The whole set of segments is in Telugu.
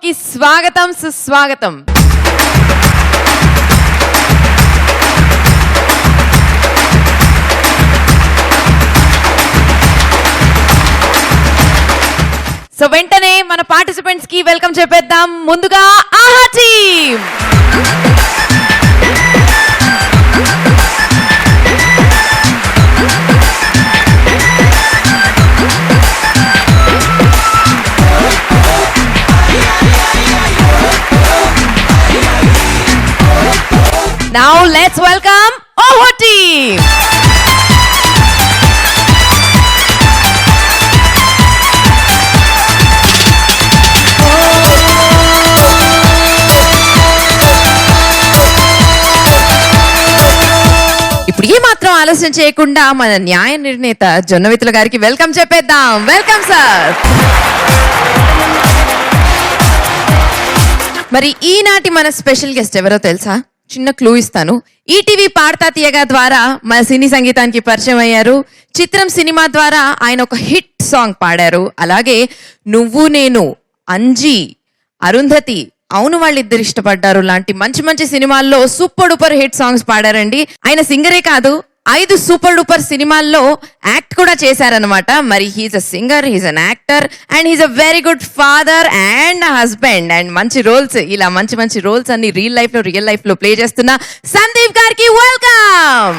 ఓహోకి స్వాగతం సుస్వాగతం. సో వెంటనే మన పార్టిసిపెంట్స్ కి వెల్కమ్ చెప్పేద్దాం. ముందుగా ఆహా team. Now let's welcome OHO team. ఇప్పుడు ఏ మాత్రం ఆలస్యం చేయకుండా మన న్యాయ నిర్ణేత జొన్నవితుల గారికి వెల్కమ్ చెప్పేద్దాం. Welcome sir. మరి ఈనాటి మన స్పెషల్ గెస్ట్ ఎవరో తెలుసా? చిన్న క్లూ ఇస్తాను. ఈటీవీ పాడతా తీయగా ద్వారా మన సినీ సంగీతానికి పరిచయం అయ్యారు. చిత్రం సినిమా ద్వారా ఆయన ఒక హిట్ సాంగ్ పాడారు. అలాగే నువ్వు నేను, అంజీ, అరుంధతి, అవును వాళ్ళిద్దరు ఇష్టపడ్డారు లాంటి మంచి మంచి సినిమాల్లో సూపర్ డూపర్ హిట్ సాంగ్స్ పాడారండి. ఆయన సింగరే కాదు, 5 సూపర్ డూపర్ సినిమాల్లో యాక్ట్ కూడా చేశారనమాట. మరి he's a singer, he's an actor and he's a very good father and husband. And మంచి రోల్స్, ఇలా మంచి మంచి రోల్స్ అన్ని రియల్ లైఫ్ లో ప్లే చేస్తున్న సందీప్ గారికి వెల్కమ్.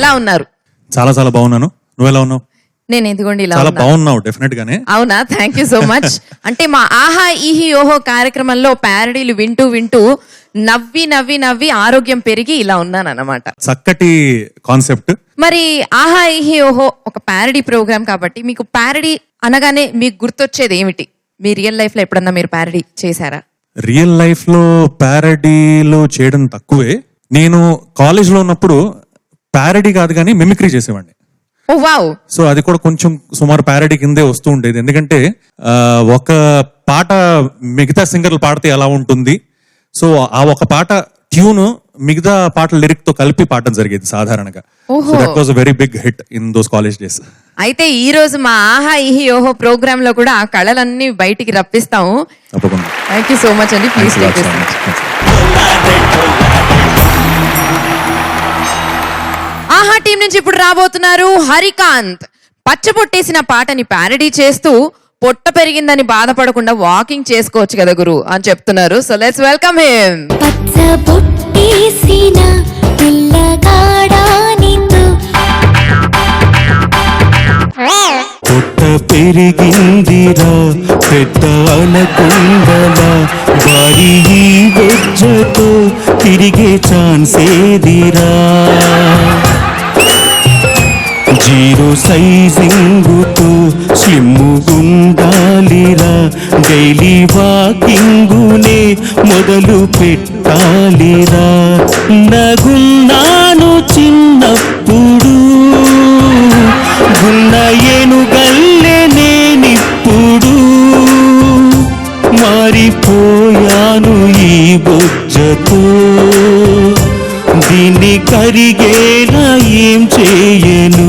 ఎలా ఉన్నారు? చాలా చాలా బాగున్నాను. నువ్వు ఎలా ఉన్నావు? నేను ఇదిగోండి ఇలా చాలా బాగున్నావు డెఫినెట్ గానే. అవునా? Thank you so much. అంటే మా ఆహా ఈహి ఓహో కార్యక్రమంలో ప్యారడీలు వింటూ నవ్వి ఆరోగ్యం పెరిగి ఇలా ఉన్నాను అన్నమాట. చక్కటి కాన్సెప్ట్. మరి ఆహా ఈహి ఓహో ఒక ప్యారడీ ప్రోగ్రామ్ కాబట్టి మీకు ప్యారడీ అనగానే మీకు గుర్తొచ్చేది ఏమిటి? మీ రియల్ లైఫ్ లో ఎప్పుడన్నా మీరు ప్యారడీ చేశారా? రియల్ లైఫ్ లో ప్యారడీలో చేయడం తక్కువే. నేను కాలేజ్ లో ఉన్నప్పుడు ప్యారడీ కాదు కానీ మిమిక్రీ చేసేవాడిని. ఓ వావ్. సో అది కూడా కొంచెం సుమారు ప్యారడీ కిందే వస్తూ ఉండేది. ఎందుకంటే ఒక పాట మిగతా సింగర్లు పాడితే ఎలా ఉంటుంది, సో ఆ ఒక పాట ట్యూన్ మిగతా పాటల లిరిక్ తో కలిపి పాడడం జరిగేది సాధారణంగా. So that was a very big hit in those college days. అయితే ఈ రోజు మా ఆహా ఈహి ఓహో ప్రోగ్రామ్ లో కూడా ఆ కళలన్నీ బయటికి రప్పిస్తాము. తప్పకుండా. థ్యాంక్ యూ సో మచ్ అండి. Please take this. ఆహా టీం నుంచి ఇప్పుడు రాబోతున్నారు హరికాంత్. పచ్చబొట్టేసిన పాటని ప్యారడీ చేస్తూ పొట్ట పెరిగిందని బాధపడకుండా వాకింగ్ చేసుకోవచ్చు కదా గురు అని చెప్తున్నారు. So let's welcome him. పచ్చబొట్టేసిన పిల్లగాడానితో పొట్ట పెరిగిందిరా పెద్ద అనకుండలా వారి ఈ బొజ్జతో తిరిగే ఛాన్సేదిరా. జీరో సైజింగుతో స్లిమ్ముగుండాలిరా డైలీ వాకింగునే మొదలు పెట్టాలిరా. నగున్నాను చిన్నప్పుడు గున్న ఏనుగల్లే నేనిప్పుడు మారిపోయాను ఈ బొజ్జతో. దీన్ని కరిగేలా ఏం చేయను.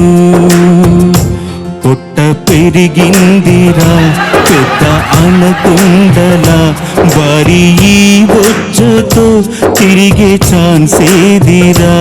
పొట్ట పెరిగిందిరా పెద్ద అనకుండలా వారి ఈ బొజ్జతో తిరిగే ఛాన్సేదిరా.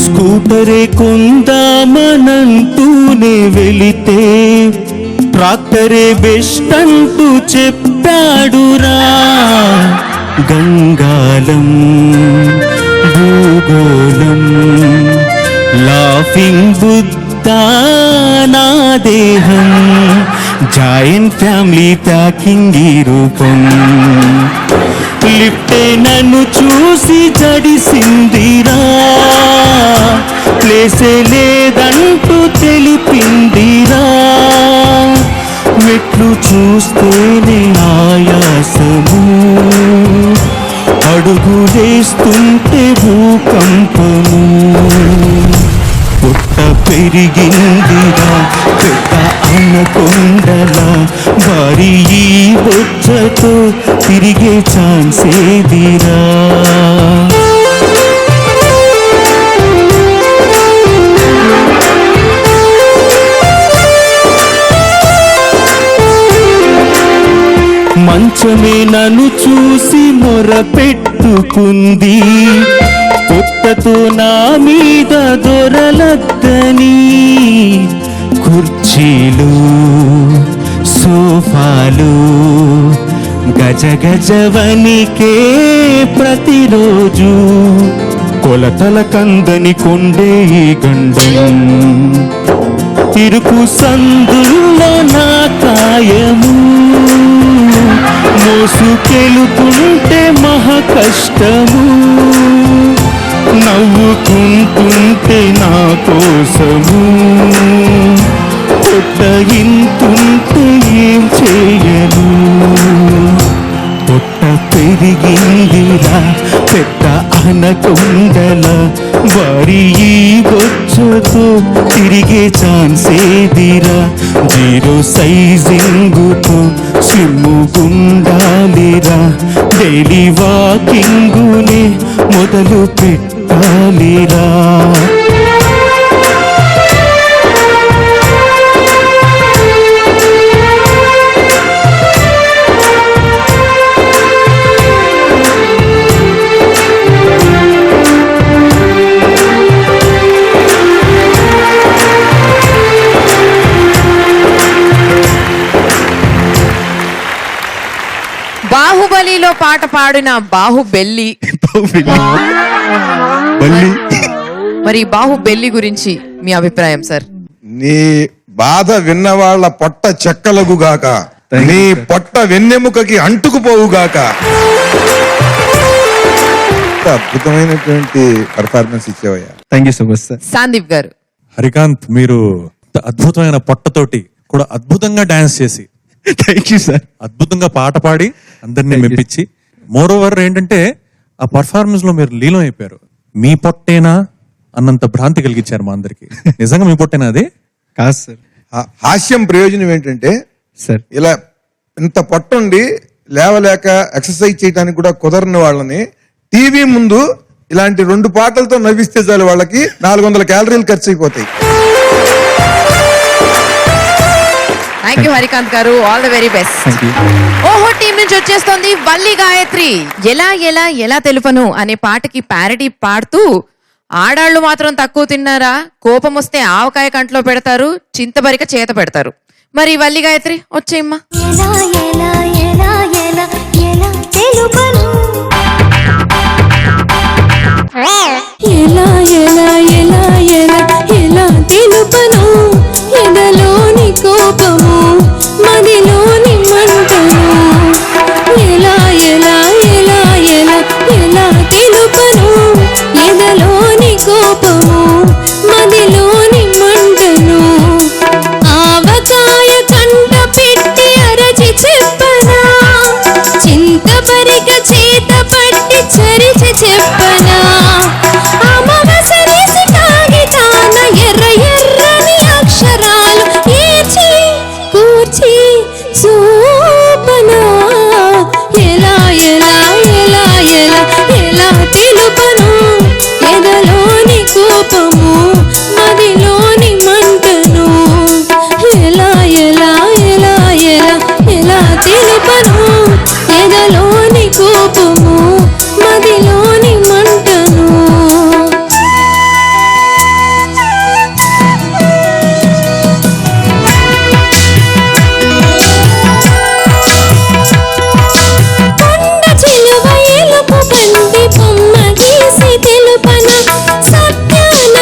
స్కూటరే కొందామనంటూనే వెళితే ట్రాక్టరే బెస్ట్ అంటూ చెప్పాడురా. గంగాలం భూగోళం లాఫింగ్ బుద్ధా నా దేహం జాయింట్ ఫ్యామిలీ ప్యాకింగ్ ఈ రూపం. లిఫ్టే నన్ను చూసి జడిసిందిరా ప్లేసే లేదంటూ తెలిపిందిరా. మెట్ల మెట్లు చూస్తేనే ఆయాసము, అడుగులేస్తుంటే భూకంపము. పుట్ట పెరిగిందిరా పెద్ద అనకొండలా, వారి ఈ బొచ్చతో తిరిగే ఛాన్సేదిరా. మంచమే నన్ను చూసి మొరపెట్టుకుంది, పుట్టతో నా మీద దొరలద్దని. కుర్చీలు సోఫాలు గజ గజవనికే ప్రతిరోజు, కొలతల కందని కొండే ఈ గండం. ఇరుకు సందుల్లో నా కాయము, మోసుకెళుతుంటే మహా కష్టము. నవ్వుకుంటుంటే నా కోసము, పొట్ట ఇంతుంటే ఏం చేయను. పొట్ట పెరిగిందిరా పెద్ద అనకొండల, వారి ఈ బొచ్చతో తిరిగే ఛాన్సేదిరా. జీరో సైజింగుతో స్లిమ్ము గుండాలిరా, డైలీ వాకింగునే మొదలు పెట్టాలిరా. బాహుబలిలో పాట పాడిన బాహుబెల్లి, మరి బాహుబెల్లి గురించి మీ అభిప్రాయం సార్? నీ బాధ విన్న వాళ్ళ పొట్ట చెక్కలగుగాక, నీ పొట్ట వెన్నెముకకి అంటుకుపోవుగాక. అద్భుతమైనటువంటి పర్ఫార్మెన్స్ ఇచ్చేవయ్యా. Thank you so much sir. Sandeep garu. Harikanth, మీరు అద్భుతమైన పొట్టతోటి కూడా అద్భుతంగా డాన్స్ చేసి, థ్యాంక్ యూ సార్. అద్భుతంగా పాట పాడి అందరినీ మెప్పించి, మోర్ ఓవర్ ఏంటంటే ఆ పర్ఫార్మెన్స్ లో మీరు లీలం అయిపోయారు. మీ పొట్టేనా అన్నంత భ్రాంతి కలిగించారు మా అందరికి. నిజంగా మీ పొట్టేనా అది? కాదు సార్. హాస్యం ప్రయోజనం ఏంటంటే సార్ ఇలా ఇంత పొట్టుండి లేవలేక ఎక్సర్సైజ్ చేయడానికి కూడా కుదరని వాళ్ళని టీవీ ముందు ఇలాంటి 2 పాటలతో నవ్విస్తే చాలు, వాళ్ళకి 400 క్యాలరీలు ఖర్చు అయిపోతాయి. థ్యాంక్ యూ హరికాంత్ గారు, all the very best. Thank you. ఓహో టీం నుంచి వచ్చేస్తోంది వల్లి గాయత్రి. ఎలా ఎలా ఎలా తెలుపను అనే పాటకి ప్యారడీ పాడుతూ, ఆడాళ్ళు మాత్రం తక్కువ తిన్నారా, కోపం వస్తే ఆవకాయ కంట్లో పెడతారు, చింతబరిక చేత పెడతారు. మరి వల్లి గాయత్రి వచ్చేయమ్మా. ఎలా ఎలా ఎలా ఎలా ఎలా తెలుపను, ఎలా ఎలా ఎలా ఎలా ఎలా తెలుపను, ఎదలోని కోపము మదిలోని మంటను. ఎలా ఎలా ఎలా ఎలా ఎలా తెలుపను, ఎదలోని కోపము మదిలోని మంటను. ఆవకాయ కంట పెట్టి అరచి చెప్పనా, చింతపరిక చేత పట్టి చరిచి చెప్పనా. అమవసరిసి కాగితాన ఎర్ర ఎర్రని అక్షరాలు ఏర్చి కూర్చి చూపనా. ఎలా ఎలా ఎలా ఎలా ఎలా తెలుపను, ఎదలోని కోపము మదిలోని మంటను. ఎలా ఎలా ఎలా ఎలా ఎలా తెలుపను, ఎదలోని కోపము మదిలోని మంటను. కొండ చిలువ ఎలుపు బండి బొమ్మ గీసి తెలుపన, సత్యాన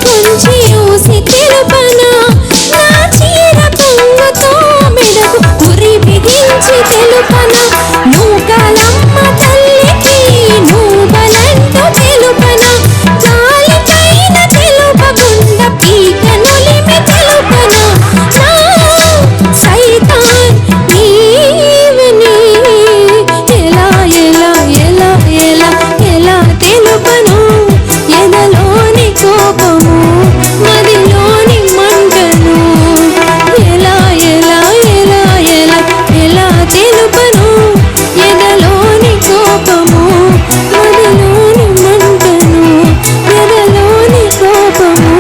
కొంచి ఊసి తెలుపనా నా చీర పొంగుతో మెడకు ఉరి బిగించి తెలుపనా నూకలమ్మ తల్లికి నూబలంటూ తెలుపనా గాలికైన తెలుపకుండా పీక నులిమి తెలుపనా నా సైతాన్ నీవని ఎలా ఎలా ఎలా ఎలా ఎలా తెలుపను ఎదలోని కోపము మదిలోని మంటను ఎలా ఎలా ఎలా ఎలా ఎలా తెలుపను ఎదలోని కోపము మదిలోని మంటను ఎదలోని కోపము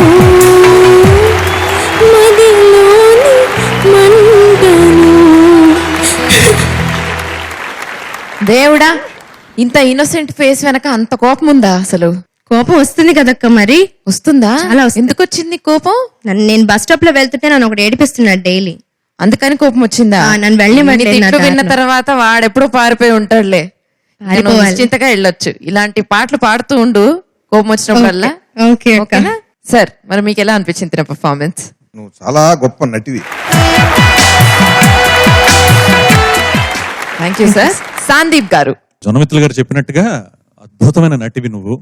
మదిలోని మంటను. దేవుడా, ఇంత ఇన్నోసెంట్ ఫేస్ వెనక అంత కోపం ఉందా అసలు? కోపం వస్తుంది కదక్క మరి. వస్తుందా? చాలా వస్తుంది. ఎందుకు వచ్చింది కోపం? నేను బస్ స్టాప్ లో వెళ్తుంటే నన్ను ఒకటి ఏడిపిస్తున్నాడు డైలీ. అందుకని కోపం వచ్చిందా? నన్ను వెళ్ళి ఇన్ని తిట్లు విన్న తర్వాత వాడెప్పుడో పారిపోయి ఉంటాడులే. నేను నిశ్చింతగా వెళ్ళొచ్చు. ఇలాంటి పాటలు పాడుతూ ఉండు కోపం వచ్చినప్పుడల్లా. ఓకే ఓకేనా సార్? మరి మీకు ఎలా అనిపించింది నా పర్ఫార్మెన్స్? నువ్వు చాలా గొప్ప నటివి. Thank you sir. Sandeep garu, Jonnavithula గారు చెప్పినట్టుగా అద్భుతమైన నటివి నువ్వు.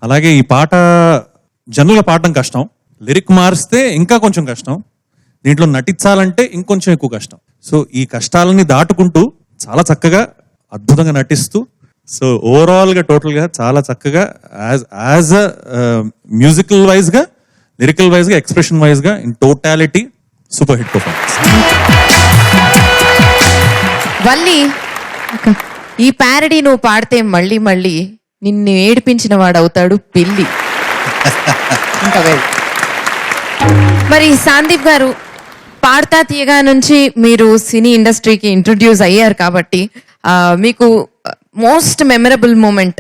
అలాగే ఈ పాట జనరల్గా పాడడం కష్టం, లిరిక్ మారిస్తే ఇంకా కొంచెం కష్టం, దీంట్లో నటించాలంటే ఇంకొంచెం ఎక్కువ కష్టం. సో ఈ కష్టాలని దాటుకుంటూ చాలా చక్కగా అద్భుతంగా నటిస్తూ, సో ఓవరాల్ గా టోటల్ గా చాలా చక్కగా యాజ్ మ్యూజికల్ వైజ్ గా, లిరికల్ వైజ్ గా, ఎక్స్ప్రెషన్ వైజ్ గా, in totality super hit performance. Valli, ఈ ప్యారడీ నువ్వు పాడితే మళ్ళీ మళ్ళీ నిన్ను ఏడిపించిన వాడు అవుతాడు పిల్లి. ఇంకా వెళ్ళు. మరి సందీప్ గారు, పాడతా తీయగా నుంచి మీరు సినీ ఇండస్ట్రీకి ఇంట్రొడ్యూస్ అయ్యారు కాబట్టి మీకు most memorable moment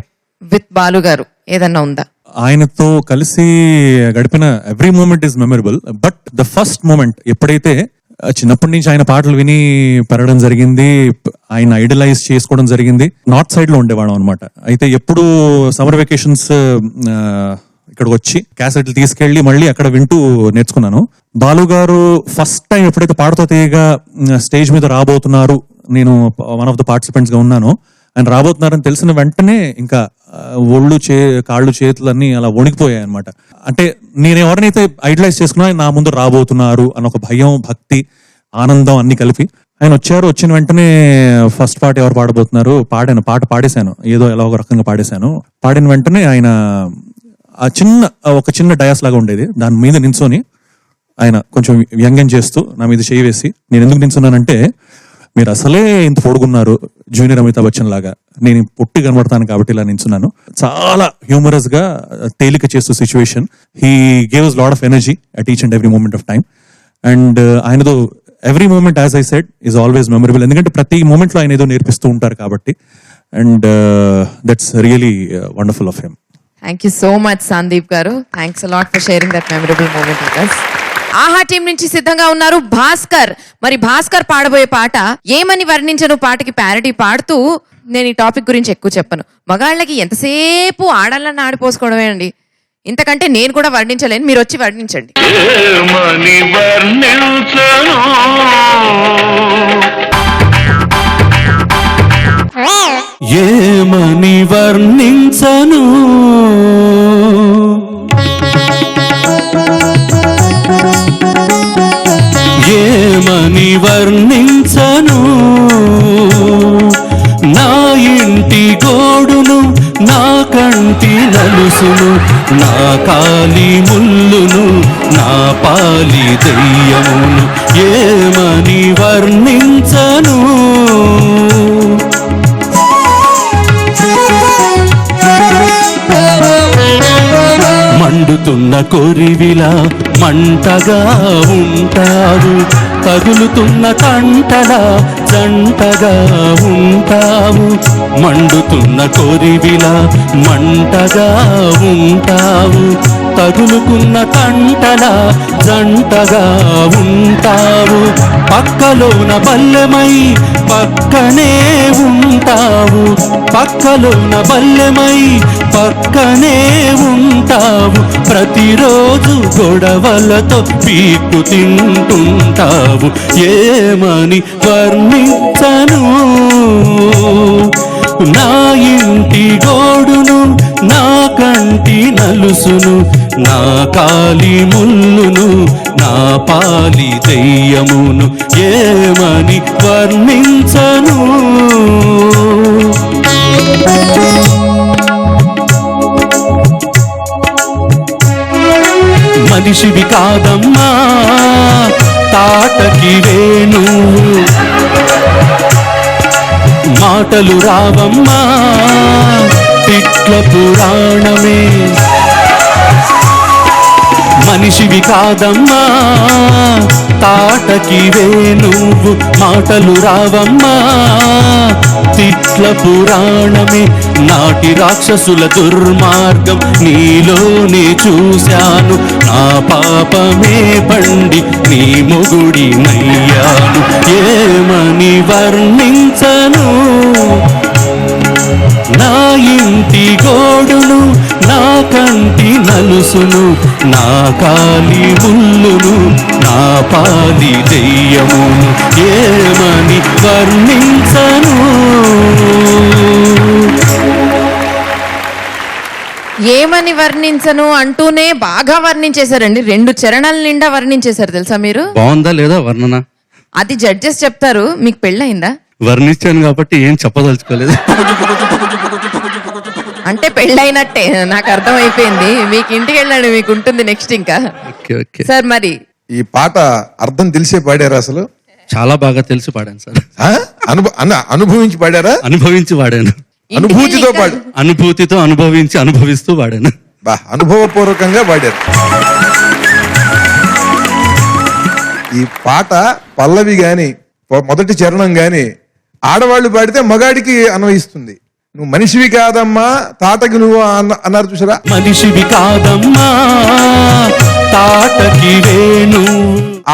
with Balu garu ఏదన్నా ఉందా? ఆయనతో కలిసి గడిపిన every moment is memorable. But the first moment ఎప్పుడైతే చిన్నప్పటి నుంచి ఆయన పాటలు విని పెరగడం జరిగింది, ఆయన ఐడలైజ్ చేసుకోవడం జరిగింది. నార్త్ సైడ్ లో ఉండేవాడు అనమాట. అయితే ఎప్పుడు సమ్మర్ వెకేషన్స్ ఇక్కడికి వచ్చి క్యాసెట్లు తీసుకెళ్లి మళ్ళీ అక్కడ వింటూ నేర్చుకున్నాను. బాలు గారు ఫస్ట్ టైం ఎప్పుడైతే పాడుతా తీయగా స్టేజ్ మీద రాబోతున్నారు, నేను వన్ ఆఫ్ ద పార్టిసిపెంట్స్ గా ఉన్నాను, ఆయన రాబోతున్నారని తెలిసిన వెంటనే ఇంకా ఒళ్ళు కాళ్ళు చేతులన్నీ అలా వణికిపోయాయి అనమాట. అంటే నేను ఎవరినైతే ఐడలైజ్ చేసుకున్నా నా ముందు రాబోతున్నారు అన్న ఒక భయం, భక్తి, ఆనందం అన్ని కలిపి ఆయన వచ్చారు. వచ్చిన వెంటనే ఫస్ట్ పాట ఎవరు పాడబోతున్నారు పాడాను, పాట పాడేశాను, ఏదో ఎలా ఒక రకంగా పాడేశాను. పాడిన వెంటనే ఆయన ఒక చిన్న డయాస్ లాగా ఉండేది, దాని మీద నించొని ఆయన కొంచెం వ్యంగ్యం చేస్తూ నా మీద చేయి వేసి, నేను ఎందుకు నించున్నానంటే మీరు అసలే ఇంత పొడుగున్నారు జూనియర్ అమితాబ్ బచ్చన్ లాగా, నేను పొట్టి కనబడతాను కాబట్టి ఇలా నించున్నాను. చాలా హ్యూమరస్ గా తేలిక చేస్తూ situation. He gaves lot of energy at each and every moment of time. And ఆయనతో every moment as I said is always memorable. ఎందుకంటే ప్రతి మూమెంట్ లో ఆయన ఏదో నేర్పిస్తూ ఉంటారు కాబట్టి. And that's really wonderful of him. Thank you so much Sandeep garu. Thanks a lot for sharing that memorable moment with us. Aha team నుంచి సిద్ధంగా ఉన్నారు భాస్కర్. మరి భాస్కర్ పాడబోయే పాట ఏమని వర్ణించను పాటకి ప్యారడీ పాడుతూ, నేను ఈ టాపిక్ గురించి ఎక్కువ చెప్పను, మగాళ్ళకి ఎంతసేపు ఆడాలని ఆడిపోసుకోవడమే అండి, ఇంతకంటే నేను కూడా వర్ణించలేను, మీరు వచ్చి వర్ణించండి. ఏమని వర్ణించను ఏమని వర్ణించను నా ఇంటి గోడును, నా కంటి నలుసును, నా కాలి ముల్లును, నా పాలి దెయ్యమును ఏమని వర్ణించను. మండుతున్న కొరివిలా మంటగా ఉంటావు, తగులుతున్న కంటలా జంటగా ఉంటావు. మండుతున్న కొరివిలా మంటగా ఉంటావు, తగులుకున్న తంటల జంటగా ఉంటావు. పక్కలోన బల్లెమై పక్కనే ఉంటావు. పక్కలోన బల్లెమై పక్కనే ఉంటావు. ప్రతిరోజు గొడవలతో పీకు తింటుంటావు. ఏమని వర్ణించను నా ఇంటి గోడును, నా కంటి నలుసును, నా కాలి ముల్లును, నా పాలి దెయ్యమును ఏమని వర్ణించను. మనిషివి కాదమ్మా తాటకి వేణు, మాటలు రావమ్మా తిట్ల పురాణమే. మనిషివి కాదమ్మా తాటకి వేణువు, మాటలు రావమ్మా తిట్ల పురాణమే. నాటి రాక్షసుల దుర్మార్గం నీలోనే చూశాను. నా పాపమే పండి నీ మొగుడి నయ్యాను. ఏమని వర్ణించను నా ఇంటి గోడును, నా కంటి నలుసును, నా కాలి ముల్లును, నా పాలి దెయ్యమును ఏమని వర్ణించను. ఏమని వర్ణించను అంటూనే బాగా వర్ణించేశారండి. 2 చరణాల నిండా వర్ణించేశారు తెలుసా మీరు. బాగుందా లేదా వర్ణన? అది జడ్జెస్ చెప్తారు. మీకు పెళ్ళయిందా? వర్ణించాను కాబట్టి ఏం చెప్పదలుచుకోలేదు. అంటే పెళ్ళైనట్టే నాకు అర్థమైపోయింది. మీకు ఇంటికి వెళ్ళండి, మీకు ఉంటుంది నెక్స్ట్ ఇంకా. సార్ మరి ఈ పాట అర్థం తెలిసే పాడారా అసలు? చాలా బాగా తెలిసి పాడాను సార్. ఆ? అనుభవించి పాడారా? అనుభవించి పాడాను. అనుభూతితో పాడు. అనుభూతితో అనుభవించి అనుభవిస్తూ పాడాను. బా అనుభవపూర్వకంగా పాడారు. ఈ పాట పల్లవి గాని మొదటి చరణం గాని ఆడవాళ్ళు పాడితే మగాడికి అన్వయిస్తుంది. నువ్వు మనిషివి కాదమ్మా తాటకి నువ్వు అన్నారు చూసారా. మనిషివి కాదమ్మా తాటకి వేణు.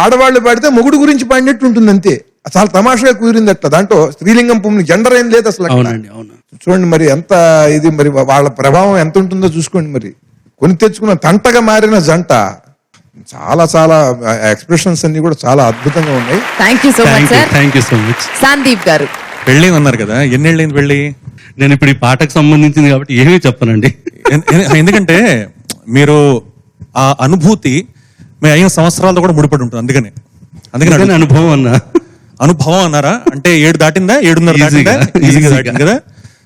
ఆడవాళ్ళు పాడితే మొగుడు గురించి పాడినట్టు ఉంటుంది అంతే. చాలా తమాషగా కుదిరింది అట్లా. దాంట్లో స్త్రీలింగం పుమ్ని జెండర్ ఏం లేదు అసలు. అవునండి అవును. చూడండి మరి ఎంత ఇది, మరి వాళ్ళ ప్రభావం ఎంత ఉంటుందో చూసుకోండి. మరి కొని తెచ్చుకున్న తంటగా మారిన జంట. చాలా చాలా ఎక్స్ప్రెషన్స్ అన్ని కూడా చాలా అద్భుతంగా ఉన్నాయి. Thank you so much sir. Thank you so much. Sandeep గారు పెళ్ళి అన్నారు కదా, ఎన్నేళ్ళైంది పెళ్ళి? నేను ఇప్పుడు ఈ పాటకు సంబంధించింది కాబట్టి ఏమీ చెప్పనండి. ఎందుకంటే మీరు ఆ అనుభూతి మీ 5 సంవత్సరాలతో కూడా ముడిపడి ఉంటుంది. అందుకని అనుభవం అన్నా. అనుభవం అన్నారా అంటే 7 దాటిందా? 7:30 దాటిందా? ఈజీగా దాటింది కదా.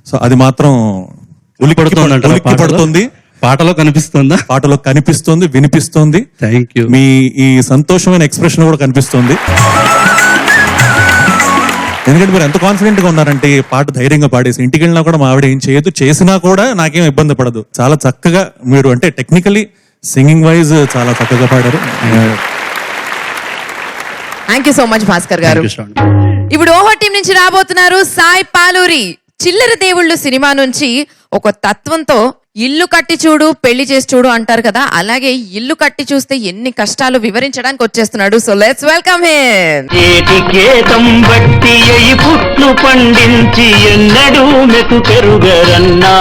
సో అది మాత్రం ఉలిక్కి పడుతుంది. పాటలో కనిపిస్తుందా? పాటలో కనిపిస్తుంది, వినిపిస్తుంది. Thank you. మీ ఈ సంతోషమైన ఎక్స్ప్రెషన్ కూడా కనిపిస్తుంది. ఎందుకంటే మీరు ఎంత కాన్ఫిడెంట్ గా ఉన్నారంటే ఈ పాట ధైర్యంగా పాడేసి ఇంటికి వెళ్ళినా కూడా మా ఆవిడ ఏం చేయదు, చేసినా కూడా నాకేం ఇబ్బంది పడదు. చాలా చక్కగా మీరు అంటే టెక్నికలీ సింగింగ్ వైజ్ చాలా చక్కగా పాడారు. Thank you so much Bhaskar గారు. ఇప్పుడు ఓహో టీం నుంచి రాబోతున్నారు సాయి పాలూరి. చిల్లర దేవుళ్ళు సినిమా నుంచి ఒక తత్వంతో ఇల్లు కట్టి చూడు పెళ్లి చేసి చూడు అంటారు కదా, అలాగే ఇల్లు కట్టి చూస్తే ఎన్ని కష్టాలు వివరించడానికి వచ్చేస్తున్నాడు. So let's welcome him. ఏటికేతం బట్టి అయి పుట్లు పండించి ఎన్నడూ మెతు పెరుగరన్నా.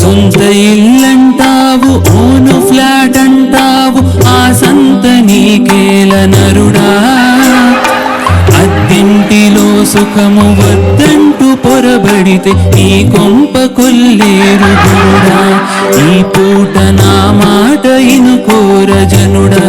సొంత ఇల్లంటావు ఓను ఫ్లాట్ అంటావు, ఆ సంత నీకేల నరుడా. అద్దింటిలో సుఖము వద్దంటూ పొరబడితే నీ కొంప కొల్లేరు గురుడా. ఈ పూట నా మాట ఇనుకోర జనుడా.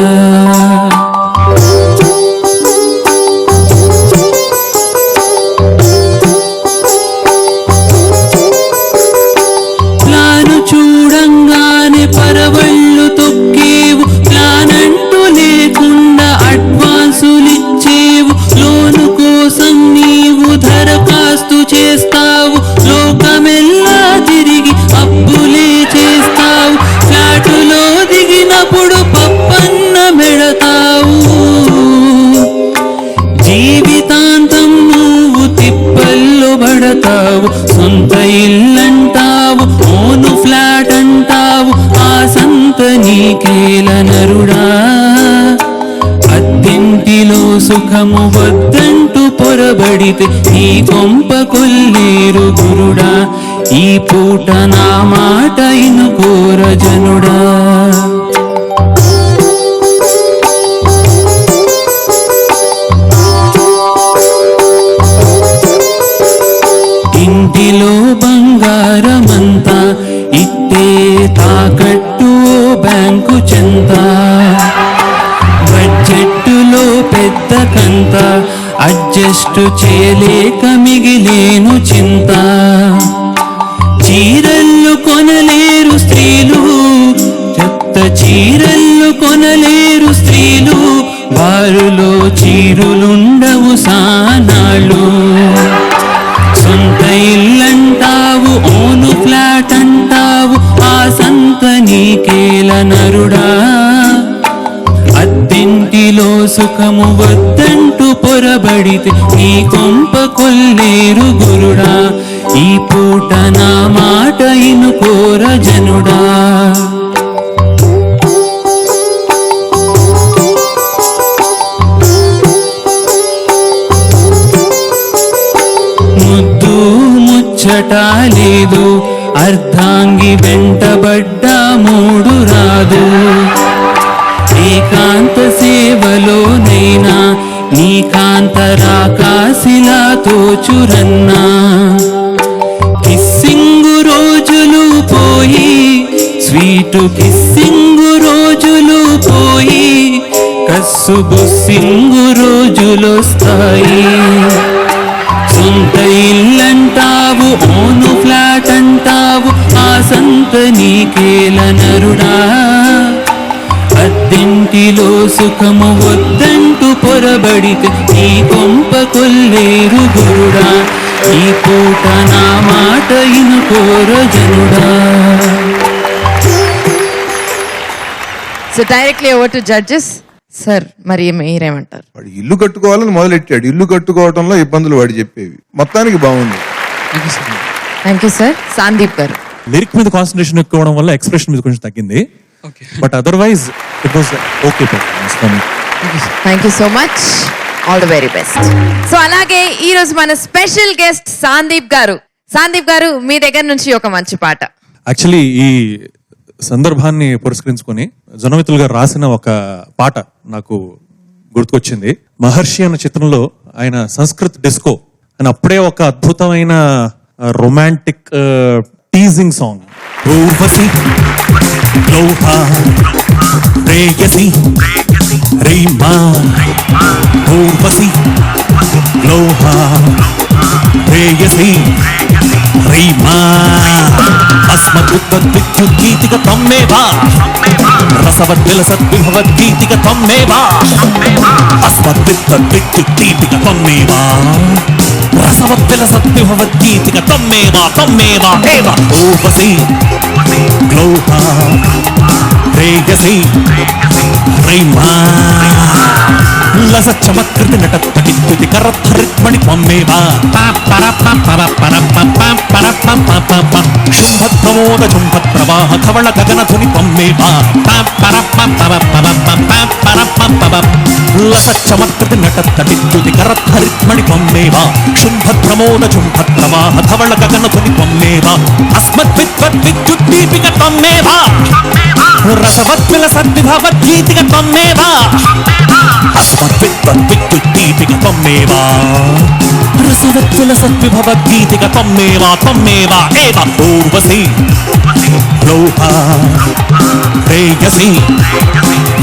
ప్లాను చూడంగానే పరవళ్ళు తొక్కేవు, ప్లాన్ అంటూ లేకుండా అడ్వాన్సులిచ్చేవు. లోను కోసం నీవు దరఖాస్తు చేస్తావు, లోకమెల్లా తిరిగి అప్పులే చేస్తావు. సుఖము వద్దంటూ పొరబడితే నీ కొంప కొల్లేరు గురుడా ఈ పూట నా మాట ఇనుకోర జనుడా ఇంటిలో బంగారమంతా ఇట్టే తాకట్టు బ్యాంకు చెంత బడ్జెట్టులో పెద్ద కంత అడ్జస్ట్ చేయలేక మిగిలేను చింత చీరళ్ళు కొనలేరు స్త్రీలు చెత్త చీరళ్ళు కొనలేరు స్త్రీలు బారులో చీరులుండవు సానాళ్ళు సొంత ఇల్లంటావు ఓను ఫ్లాట్ అంటావు ఆ సంత నీకేల నరుడా అద్దెంటిలో సుఖము వద్దంటూ పొరబడితే నీ కొంప కొల్లేరు గురుడా ఈ పూట నా మాట ఇనుకోర జనుడా ముద్దు ముచ్చట లేదు అర్ధాంగి వెంటబడ్డా మూడు రాదు ఏకాంత సేవలోనైనా నీకాంతరాకాశిలా తోచురన్నా కిస్సింగు రోజులు పోయి స్వీటు కిస్సింగు రోజులు పోయి కస్సు బుస్సింగు రోజులొస్తాయి సొంత ఇల్లంటావు ఓను ఫ్లాట్ అంటావు ఆ సంత నీకేల నరుడా అద్దెంటిలో సుఖము వద్దంటూ పొరబడితే నీ కొంప కొల్లేరు గురుడా ఈ పూట నా మాట ఇనుకోర జనుడా so directly over to judges. Sir మరి మీరేమంటారు? వాడు ఇల్లు కట్టుకోవాలని మొదలెట్టాడు, ఇల్లు కట్టుకోవడంలో ఇబ్బందులు వాడు చెప్పేవి. మొత్తానికి బాగుంది. Thank you sir. సందీప్ గారు. లిరిక్ మీద కాన్సన్ట్రేషన్ ఎక్కువ అవడం వల్ల ఎక్స్ప్రెషన్ మీద కొంచెం తగ్గింది, but otherwise it was okay performance for me. Thank you so much. All the very best. So అలాగే ఈ రోజు మన స్పెషల్ గెస్ట్ సందీప్ గారు. సందీప్ గారు, మీ దగ్గర నుంచి ఒక మంచి పాట. యాక్చువల్లీ ఈ సందర్భాన్ని పురస్కరించుకొని జనమిత్రులు గారు రాసిన ఒక పాట నాకు గుర్తుకొచ్చింది. మహర్షి అన్న చిత్రంలో ఆయన సంస్కృత్ డిస్కో అని అప్పుడే ఒక అద్భుతమైన రొమాంటిక్ టీజింగ్ సాంగ్. ఊర్వశి లోహా ప్రేయసి రీమా ఊర్వశి లోహా ప్రేయసి రీమా అస్మద్విద్యుద్గీతిక త్వమేవా రసవద్విలసద్విభవద్గీతిక త్వమేవా అస్మద్విద్యుద్గీతిక త్వమేవా రసవద్విలసద్విభవద్గీతిక త్వమేవా త్వమేవా ఏవ ఊర్వశి లోహా ప్రేయసి రీమా లస చమత్కృతి నటత్తి కరద్ధరిత్మణి త్వమేవా శుంభద్రమోద శుంభ ప్రవాహ ధవళ గగనధుని త్వమేవా లస చమత్కృతి నటత్తి కరద్ధరిత్మణి త్వమేవా శుంభద్రమోద శుంభ ప్రవాహ ధవళ గగనధుని త్వమేవా అస్మద్విద్యుద్దీపిక త్వమేవా రసవద్విలసద్విభవద్గీతిక త్వమేవా అస్మద్విద్యుద్దీపిక త్వమేవా రసవద్విలసద్విభవద్గీతిక త్వమేవా త్వమేవా ఏవ ఊర్వశి లోహా ప్రేయసి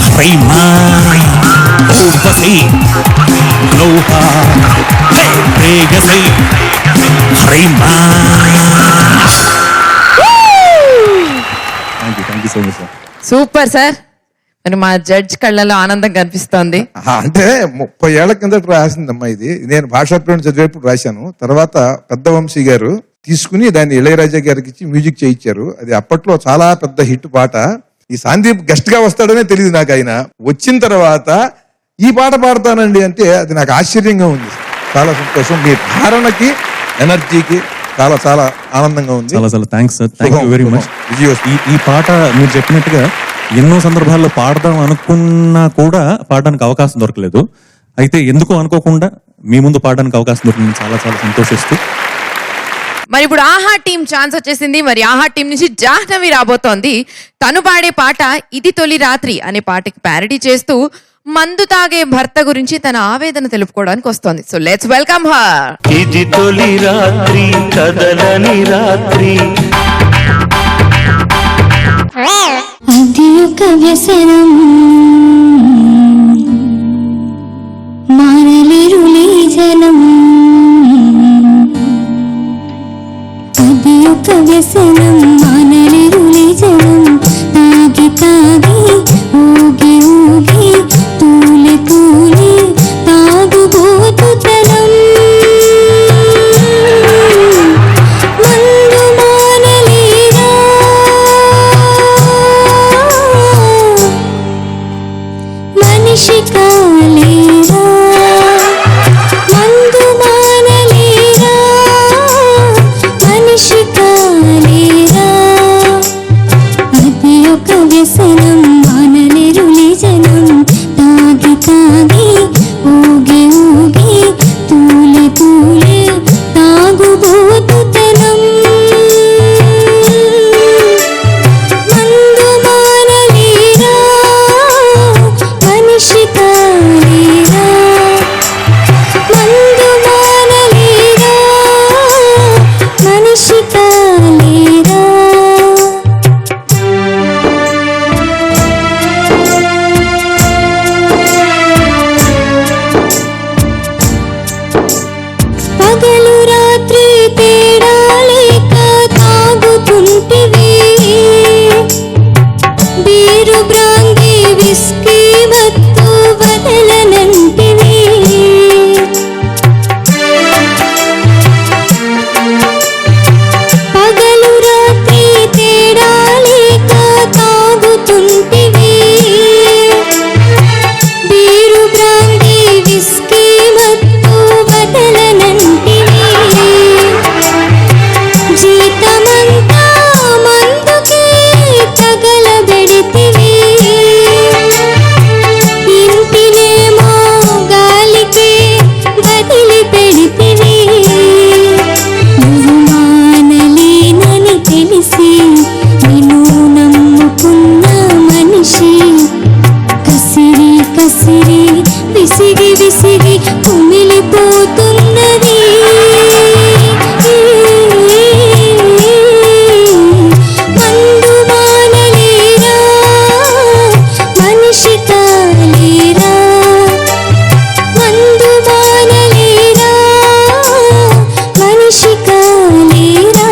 హ్రీమా ఊర్వశి లోహా ప్రేయసి హ్రీమా. Thank you so much sir. Super sir. మరి మా జడ్జ్ కళ్ళలో ఆనందం కనిపిస్తోంది. అంటే 30 ఏళ్ల కిందట రాసిందమ్మా ఇది. నేను భాషా ప్రేరణ చదివేప్పుడు రాశాను. తర్వాత పెద్ద వంశీ గారు తీసుకుని దాన్ని ఇళయరాజా గారికి ఇచ్చి మ్యూజిక్ చేయించారు. అది అప్పట్లో చాలా పెద్ద హిట్ పాట. ఈ సందీప్ గెస్ట్ గా వస్తాడనే తెలియదు నాకు. ఆయన వచ్చిన తర్వాత ఈ పాట పాడతానండి అంటే అది నాకు ఆశ్చర్యంగా ఉంది. చాలా సంతోషం. మీ ధారణకి ఎనర్జీకి చాలా చాలా ఆనందంగా ఉంది. చాలా చాలా thanks sir. Thank you very much. ఈ పాట మీరు చెప్పినట్టుగా ఎన్నో సందర్భాల్లో పాడదాం అనుకున్నా కూడా పాడడానికి అవకాశం దొరకలేదు. అయితే ఎందుకు అనుకోకుండా మీ ముందు పాడడానికి అవకాశం దొరికింది, చాలా చాలా సంతోషిస్తూ. మరి ఇప్పుడు ఆహా టీం ఛాన్స్ వచ్చేసింది. మరి ఆహా టీం నుంచి జాహ్నవి రాబోతోంది. తను పాడే పాట ఇది తొలి రాత్రి అనే పాటకి ప్యారడీ చేస్తూ మందు తాగే భర్త గురించి తన ఆవేదన తెలుపుకోవడానికి వస్తోంది. So let's welcome her. ఇది తొలి రాత్రి కదలని రాత్రి అది ఒక వ్యసనం మానలేరులే జనం అది ఒక వ్యసనం మానలేరులే జనం తాగి తాగి ఊగి ఊగి తూలి తూలి తాగుబోతుతనం మందు మానలేరా మనిషి కాలేరా మందు మానలేరా మనిషి కాలేరా అది ఒక వ్యసనం మానలేరులే జనం తాగి తాగి ఊగి ఊగి తూలి తూలి తాగుబోతుతనం మందు మానలేరా మనిషి కాలేరా మందు మానలేరా మనిషి కాలేరా పగలు రాత్రి తేడా లేక తాగుతుంటివి బీరు బ్రాంగి విస్కీ మత్తు బదలనంటివి పగలు రాత్రి తేడా లేక తాగుతుంటివి బీరు బ్రాంగి విస్కీ మత్తు బదలనంటివి జీతమంతా మందుకే తగలబెడితివి ఇంటినేమో గాలికే బదిలి పెడితివి నువ్వు మానలేనని తెలిసి నిన్ను నమ్ముకున్న మనిషి కసిరి కసిరి విసిగి విసిగి కుమిలిపోతున్నది మందు మానలేరా మనిషి కాలేరా మందు మానలేరా మనిషి కాలేరా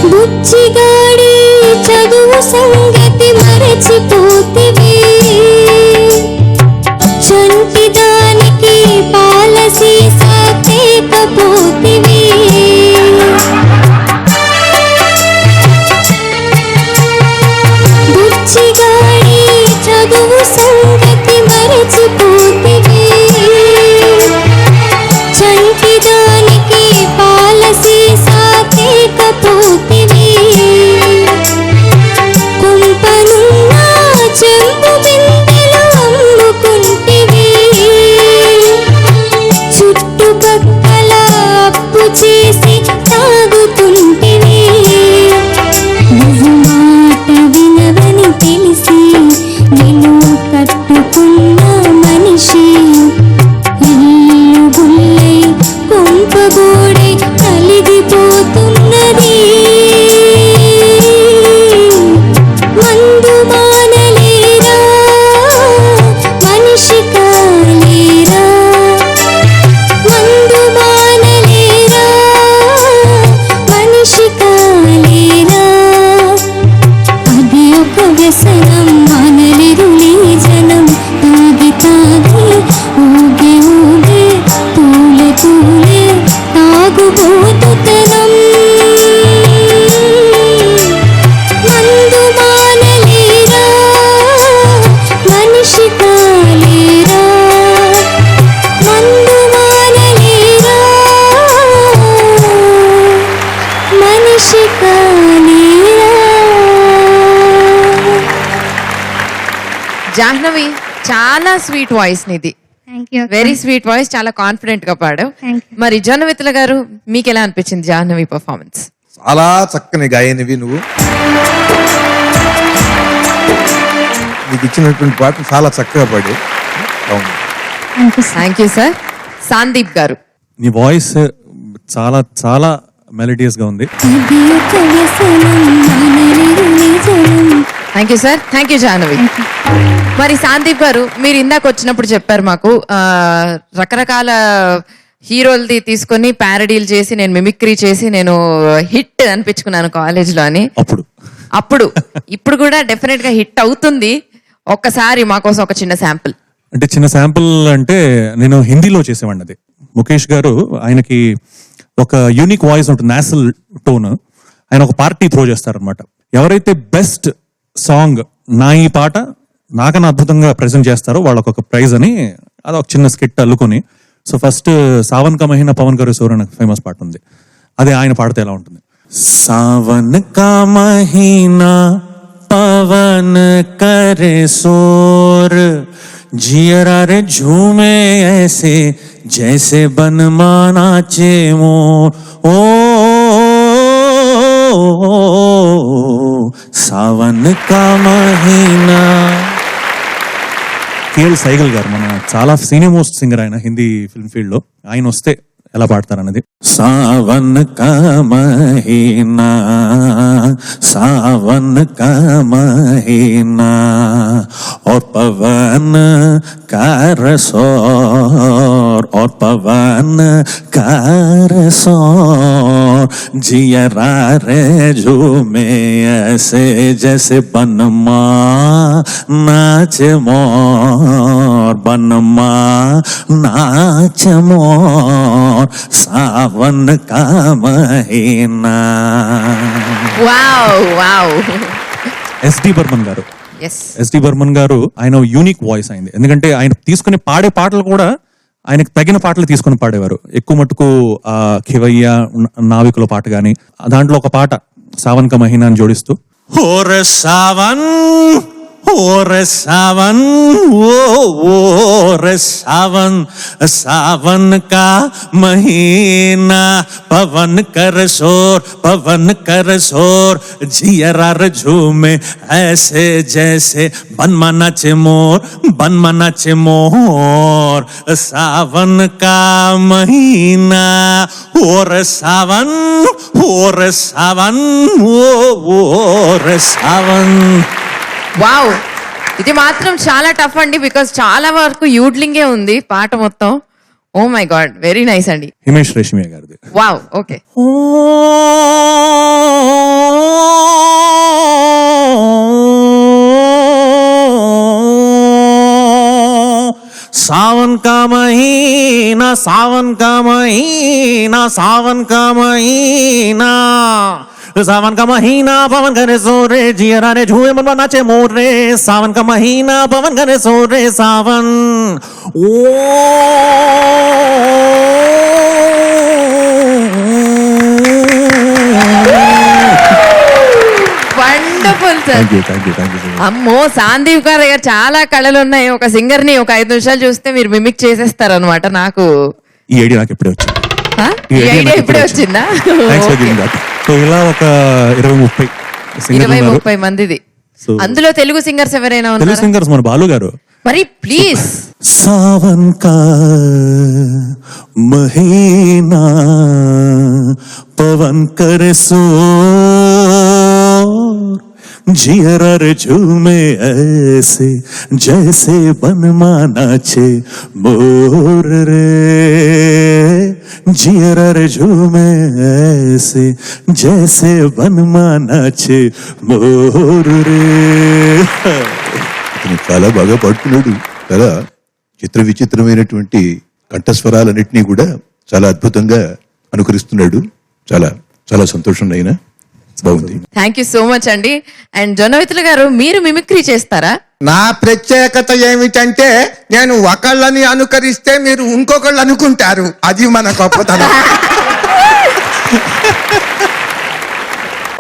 బుచ్చిగాడి చదువు సంగతి మరచిపోతివి చంటి దానికి పాల సీసా తేకపోతివి బుచ్చిగాడి చదువు సంగతి మరచిపోతివి చంటి దానికి పాల సీసా తేకపోతివి కుంపనున్న చెంబు బిందెలు అమ్ముకుంటివి చుట్టుపక్కల అప్పు చేసి తాగుతుంటివి నువ్వు మాట వినవని తెలిసి నిన్ను కట్టుకున్న మనిషి జాహ్నవి, చాలా స్వీట్ వాయిస్ నీది, thank you very sweet voice, చాలా కాన్ఫిడెంట్ గా పాడావు. Thank you. మరి జొన్నవిత్తుల గారు, మీకు ఎలా అనిపించింది జాహ్నవి పర్ఫార్మెన్స్? చాలా చక్కని గాయనివి నువ్వు. నీకు ఇచ్చినటువంటి పాట చాలా చక్కగా పాడావు. అవును. Thank you sir. సందీప్ గారు, నీ వాయిస్ చాలా చాలా మెలడియస్ గా ఉంది. Thank you sir. Thank you Jahnavi. మరి సందీప్ గారు, మీరు ఇందాక వచ్చినప్పుడు చెప్పారు మాకు రకరకాల హీరోలది తీసుకొని ప్యారడీలు చేసి నేను మిమిక్రీ చేసి నేను హిట్ అనిపించుకున్నాను కాలేజ్ లో అని. అప్పుడు ఇప్పుడు కూడా డెఫినెట్ గా హిట్ అవుతుంది. ఒక్కసారి మా కోసం ఒక చిన్న శాంపుల్. అంటే చిన్న శాంపుల్ అంటే నేను హిందీలో చేసేవాడిని. అది ముఖేష్ గారు, ఆయనకి ఒక యూనిక్ వాయిస్ ఉంటుంది, నేసల్ టోన్. ఆయన ఒక పార్టీ త్రో చేస్తారనమాట. ఎవరైతే బెస్ట్ సాంగ్ నా ఈ పాట నాకన్నా అద్భుతంగా ప్రెజెంట్ చేస్తారో వాళ్ళకి ఒక ప్రైజ్ అని అది ఒక చిన్న స్కిట్ అల్లుకొని. సో ఫస్ట్ సావన్ కా మహీనా పవన్ కరే సోర్ అనే ఫేమస్ పాట ఉంది, అది ఆయన పాడితే ఎలా ఉంటుంది? సావన్ కా మహీనా పవన్ करे शोर जियरा रे झूमे ऐसे जैसे बनमाना चे मोर ओ सावन का महीना. కేఎల్ సైగల్ గారు, మన చాలా సీనియర్ మోస్ట్ సింగర్ ఆయన హిందీ ఫిల్మ్ ఫీల్డ్ లో. ఆయన వస్తే ఎలా పాడతారన్నది. సావన్ కా మహీనా సావన్ కా మహీనా और पवन का रसोर और पवन का रसोर जियरा रे झूमे ऐसे जैसे बनमा नाच मोर बनमा नाच मोर सावन का महीना. Wow wow. ఎస్డి బర్మన్ గారు, ఎస్, ఎస్డి బర్మన్ గారు, ఆయన యూనిక్ వాయిస్ అయింది. ఎందుకంటే ఆయన తీసుకుని పాడే పాటలు కూడా ఆయనకు తగిన పాటలు తీసుకుని పాడేవారు. ఎక్కువ మటుకు ఆ ఖివయ్య నావికుల పాట గాని, దాంట్లో ఒక పాట సావన్ కా మహీనా అని జోడిస్తూ और सावन और सावन सावन का महीना पवन कर शोर जियरा झूमे ऐसे जैसे बनमाना चे मोर सावन का महीना और सावन और सावन. వావ్. ఇది మాత్రం చాలా టఫ్ అండి, బికాస్ చాలా వరకు యూడ్లింగే ఉంది పాట మొత్తం. Oh my god, very nice అండి. హిమేష్ రేష్మియా గారిది. Wow, okay. सावन का महीना सावन का महीना सावन का महीना सावन का महीना पवन करे सोरे जियरा रे झूमे मनवा नाचे मोर रे सावन का महीना पवन करे सोरे सावन ओ వండర్ఫుల్ సార్. అమ్మో, సందీప్ గారు దగ్గర చాలా కళలు ఉన్నాయి. ఒక సింగర్ ని ఒక 5 నిమిషాలు చూస్తే మీరు మిమిక్ చేసేస్తారు అనమాట. నాకు ఈ ఐడియా నాకు ఎప్పుడే వచ్చింది. ఈ ఐడియా ఎప్పుడే వచ్చిందా? సో ఇలా ఒక 20-30 మందిది. అందులో తెలుగు సింగర్స్ ఎవరైనా తెలుగు ఉన్నారా? సింగర్స్ మన బాలు గారు. మరి ప్లీజ్. సావన్ కా మహీనా పవన్ करे सोर जियरा रे झूमे ऐसे जैसे बनमाना चे मोर रे जियरा रे झूमे ऐसे जैसे बनमाना चे मोर रे. చాలా బాగా పాడుతున్నాడు. చాలా చిత్ర విచిత్రమైనటువంటి కంఠస్వరాలన్నింటినీ కూడా చాలా అద్భుతంగా అనుకరిస్తున్నాడు. చాలా చాలా సంతోషం అయినా బాగుంది. థ్యాంక్ యూ సో మచ్ అండి. అండ్ జొన్నవితుల గారు, మీరు మిమిక్రీ చేస్తారా? నా ప్రత్యేకత ఏమిటంటే నేను ఒకళ్ళని అనుకరిస్తే మీరు ఇంకొకళ్ళు అనుకుంటారు. అది మన గొప్పతనం.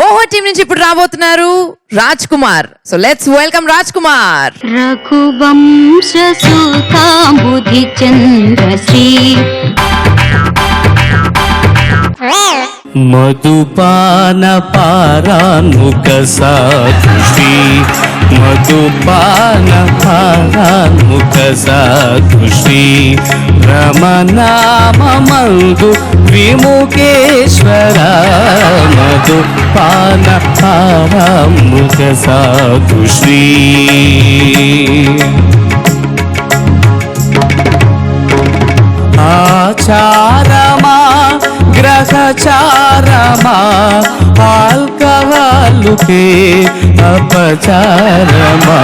ఓహో, నోవా టీం నుంచి ఇప్పుడు రాబోతున్నారు Raj Kumar. So let's welcome Raj Kumar. రఘువంశ సుతాంబుధి చంద్రశ్రీ మధుపాన పారాన్ముఖ సాధుశ్రీ మధుపాన పారాన్ముఖ సాధుశ్రీ రమనామందు విముఖేశ్వర మధుపాన పారాన్ముఖ సాధుశ్రీ ఆచారమా గ్రహచారమా ఆల్కహాలుకే అపచారమా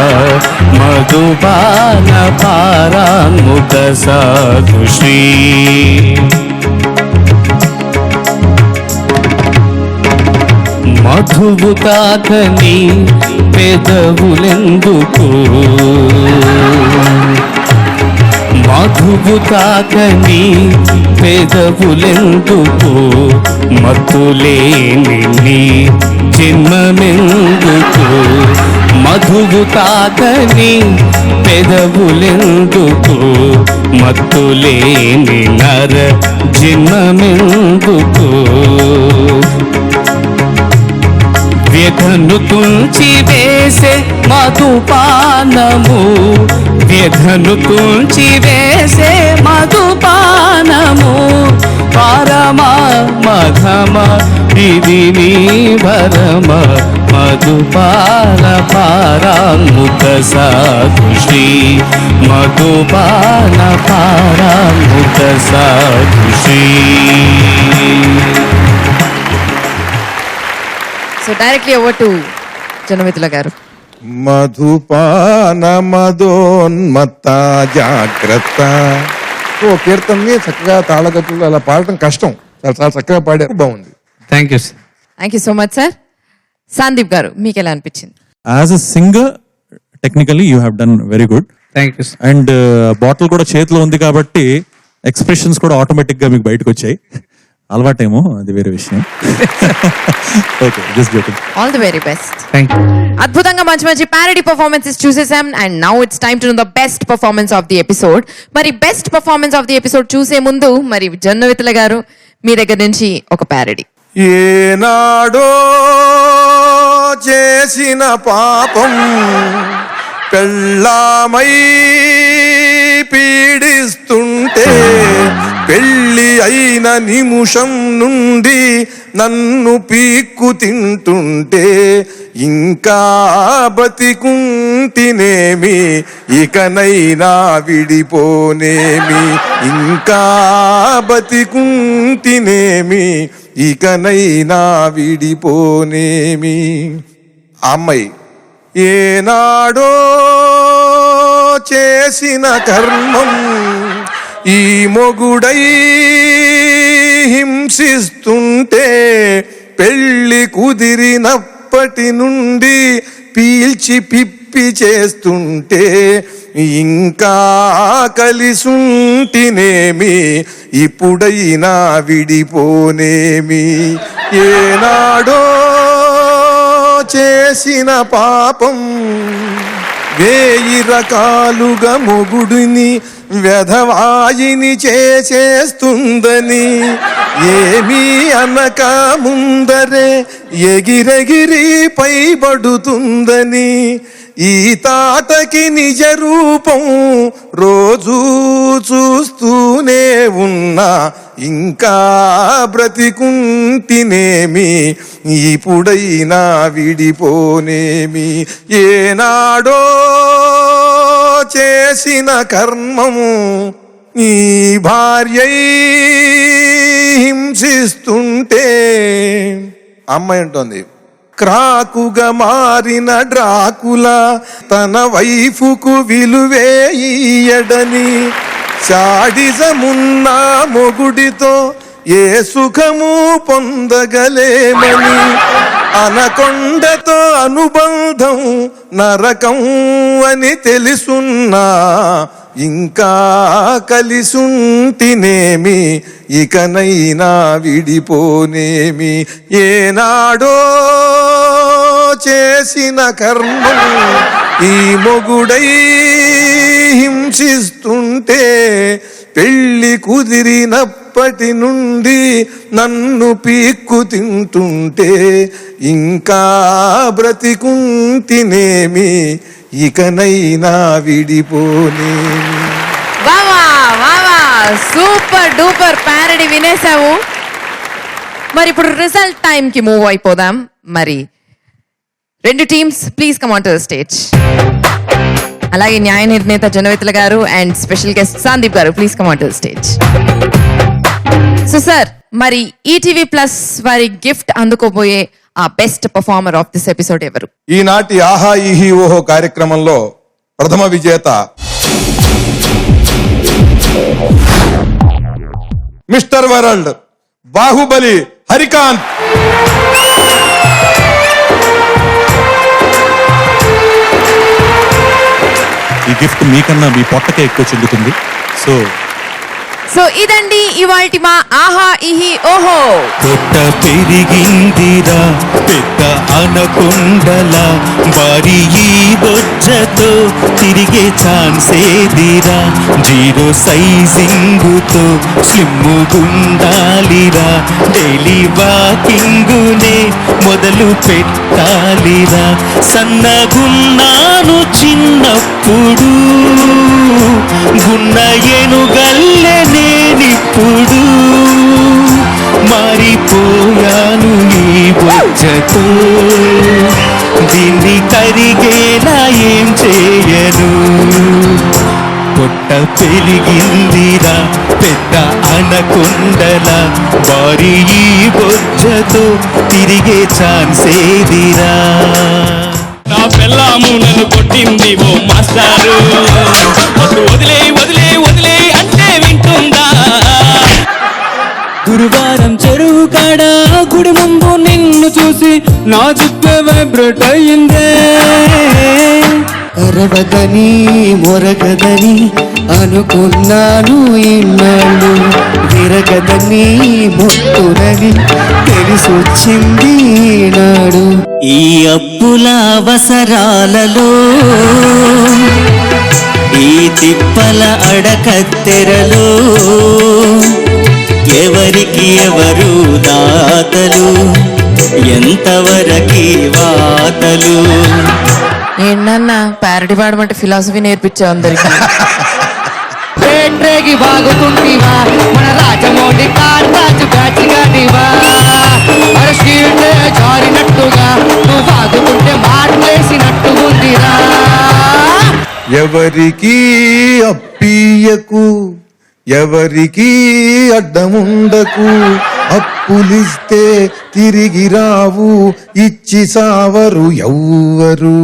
మధుపాన పారాన్ముఖ సాధుశ్రీ మధువు తాకని పెదవులెందుకు మధువు తాకని పెదవులెందుకు మత్తులేని జన్మమెందుకు మధువు తాకని పెదవులెందుకు మత్తులేని నర జన్మమెందుకు వ్యధను తుంచి వేసే మధుపానము వ్యధను తుంచి వేసే మధుపానము పరమ మధమ ఇది నీ భరమ మధుపాల పారాన్ముఖ సాధుశ్రీ మధుపాల పారాన్ముఖ సాధుశ్రీ. సో డైరెక్ట్లీ ఓవర్ టు జనమితుల గారు. మధుపాన మదోన్మత్త జాగ్రత్త. ఓ కీర్తనని చక్కగా తాళగతులు అలా పాడటం కష్టం, చాలా చాలా చక్కగా పాడారు, బాగుంది. Thank you sir. Thank you so much sir. Sandeep గారు మీకు ఎలా అనిపించింది? As a singer technically you have done very good. Thank you sir. And bottle కూడా చేతిలో ఉంది కాబట్టి ఎక్స్ప్రెషన్స్ కూడా ఆటోమేటిక్ గా మీకు బయటకు వచ్చాయి. అలవాటేమో, అది వేరే విషయం. Okay, just joking. All the very best. Thank you. అద్భుతంగా మంచి మంచి ప్యారడీ పర్ఫార్మెన్సెస్ చూసేసాం. And now it's time to know the best performance of the episode. మరి best performance of the episode చూసే ముందు మరి జన్నవితుల గారు మీ దగ్గర నుంచి ఒక ప్యారడీ. ఏనాడో చేసిన పాపం పెళ్ళామై పీడిస్తుంటే పెళ్ళి అయిన నిమిషం నుండి నన్ను పీక్కు తింటుంటే ఇంకా బతికుంటినేమి ఇకనైనా విడిపోనేమి ఇంకా బతికుంటినేమి ఇకనైనా విడిపోనేమి. అమ్మాయి ఏనాడో చేసిన కర్మం ఈ మొగుడై హింసిస్తుంటే పెళ్ళి కుదిరినప్పటి నుండి పీల్చి పిప్పి చేస్తుంటే ఇంకా కలిసుంటినేమి ఇప్పుడైనా విడిపోనేమి. ఏనాడో చేసిన పాపం 1000 రకాలుగా మొగుడిని వ్యధవాయిని చేసేస్తుందని ఏమీ అనక ముందరే ఎగిరెగిరి పైబడుతుందని ఈ తాటకి నిజ రూపం రోజూ చూస్తూనే ఉన్నా ఇంకా బ్రతికుంటినేమి ఇప్పుడైనా విడిపోనేమి. ఏనాడో చేసిన కర్మము ఈ భార్యై హింసిస్తుంటే అమ్మాయి అంటోంది, క్రాకుగా మారిన డ్రాకులా తన వైఫుకు విలువేయడని శాడిజమున్న మొగుడితో ఏ సుఖము పొందగలేమని అనకొండతో అనుబంధం నరకం అని తెలుసున్నా ఇంకా కలిసుంటినేమి ఇకనైనా విడిపోనేమి ఏనాడో చేసిన కర్మం ఈ మొగుడై హింసిస్తుంటే పెళ్లి కుదిరినప్పటి నుండి నన్ను పీక్కు తింటుంటే ఇంకా బ్రతికుంటినేమి ఇకనైనా విడిపోనేమి. వావా వావా సూపర్ డూపర్ ప్యారడీ వినేసావు. మరి ఇప్పుడు రిజల్ట్ టైం కి మూవ్ అయిపోదాం. మరి రెండు teams please come on to the stage. అలాగే న్యాయ నిర్ణేత జనవితుల గారు అండ్ స్పెషల్ గెస్ట్ సందీప్ గారు please come on to the stage. So sir, మరి ఈటీవీ ప్లస్ వారి గిఫ్ట్ అందుకోబోయే ఆ best performer of this episode ఎవరు? ఈనాటి ఆహా ఈహి ఓహో కార్యక్రమంలో ప్రథమ విజేత మిస్టర్ వరల్డ్ బాహుబలి హరికాంత్. ఈ గిఫ్ట్ మీకన్నా మీ పొట్టకే ఎక్కువ చెందుతుంది. సో ఇదండి ఇవాల్టి మా ఆహా ఇహి ఓహో. పొట్ట పెరిగిందిరా పెద్ద అనకొండలా వారి ఈ బొజ్జతో తిరిగే ఛాన్సేదిరా జీరో సైజింగుతో స్లిమ్ము గుండాలిరా డైలీ వాకింగునే మొదలు పెట్టాలిరా సన్నగున్నాను చిన్నప్పుడు గున్న ఏనుగల్లె నేనిప్పుడు మారిపోయాను ఈ బొజ్జతో దీన్ని కరిగేలా ఏం చేయను పొట్ట పెరిగిందిరా పెద్ద అనకొండలా వారి ఈ బొజ్జతో తిరిగే ఛాన్సేదిరా. నా పెళ్ళాము నన్ను కొట్టింది ఓ మాస్టారు వదిలే వదిలే వదిలే అంటే వింటుందా గురువారం చెరువు కాడ గుడి ముందు నిన్ను చూసి నా చుట్టూ వైబ్రేట్ అయ్యిందే అరవదని మొరగదని అనుకున్నాను ఇన్నాళ్ళు విరగదని మొత్తునని తెలిసొచ్చింది నాడు ఈ అప్పుల అవసరాలలో ఈ తిప్పల అడకత్తెరలో ఎవరికి ఎవరు దాతలు ఎంతవరకి వాతలు. ఏంటన్నా ప్యారడీ పాడమంటే ఫిలాసఫీ నేర్పించావు అందరికి. రేగి బాగుతుందివా మన రాజమౌళి కాంతాజు గాచిగానివా జారినట్టుగా నువ్వు బాగుతుంటే మాటలేసినట్టు ఉందిరా. ఎవరికి అప్పియకు ఎవరికి అడ్డముండకు అప్పులిస్తే తిరిగి రావు ఇచ్చి సావరు ఎవ్వరు.